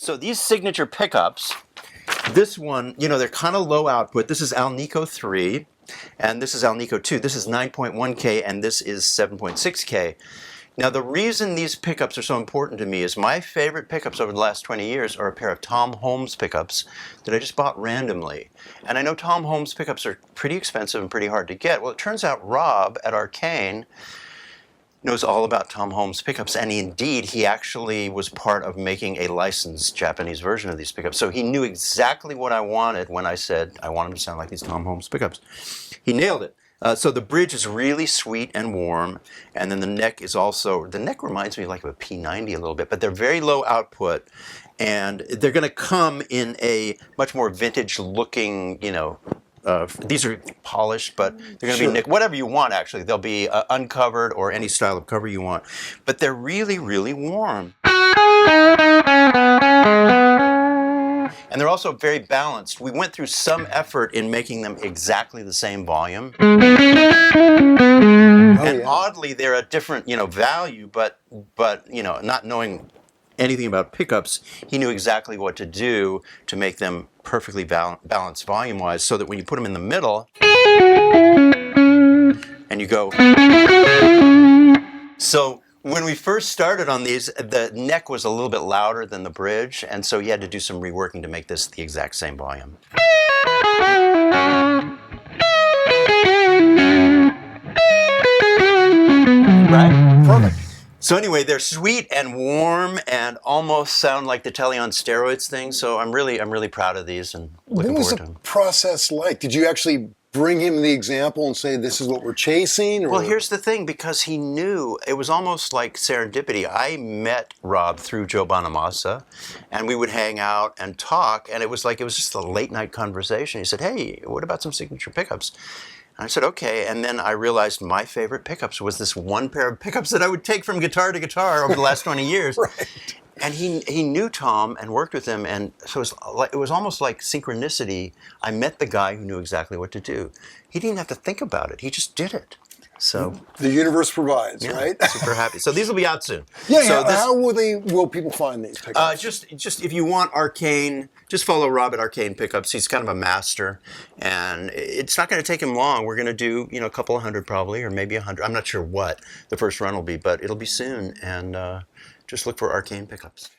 So these signature pickups, this one, you know, they're kind of low output. This is Alnico 3, and this is Alnico 2. This is 9.1K, and this is 7.6K. Now, the reason these pickups are so important to me is my favorite pickups over the last 20 years are a pair of Tom Holmes pickups that I just bought randomly. And I know Tom Holmes pickups are pretty expensive and pretty hard to get. Well, it turns out Rob at Arcane knows all about Tom Holmes pickups, and indeed, he actually was part of making a licensed Japanese version of these pickups. So he knew exactly what I wanted when I said I want them to sound like these Tom Holmes pickups. He nailed it. So the bridge is really sweet and warm, and then the neck is also, the neck reminds me like of a P90 a little bit, but they're very low output, and they're going to come in a much more vintage looking, you know, these are polished, but they're going to be nicked, whatever you want, actually. They'll be uncovered or any style of cover you want. But they're really, really warm. And they're also very balanced. We went through some effort in making them exactly the same volume. And oddly, they're a different, you know, value, but you know, not knowing anything about pickups, he knew exactly what to do to make them perfectly balanced volume-wise, so that when you put them in the middle and you go. So when we first started on these, the neck was a little bit louder than the bridge, and so he had to do some reworking to make this the exact same volume. Right? Perfect. So anyway, they're sweet and warm and almost sound like the Telly on steroids thing. So I'm really proud of these and looking forward to them. What was the process like? Did you actually bring him the example and say, this is what we're chasing? Or? Well, here's the thing, because he knew, it was almost like serendipity. I met Rob through Joe Bonamassa, and we would hang out and talk, and it was just a late night conversation. He said, hey, what about some signature pickups? And I said, okay, and then I realized my favorite pickups was this one pair of pickups that I would take from guitar to guitar over the last 20 years. Right. And he knew Tom and worked with him, and so it was almost like synchronicity. I met the guy who knew exactly what to do. He didn't have to think about it. He just did it. So the universe provides, right? Super happy. So these will be out soon. Yeah, so how will people find these pickups? Just if you want Arcane, just follow Rob at Arcane Pickups. He's kind of a master, and it's not going to take him long. We're going to do, you know, a couple of hundred probably, or maybe 100. I'm not sure what the first run will be, but it'll be soon. And just look for Arcane Pickups.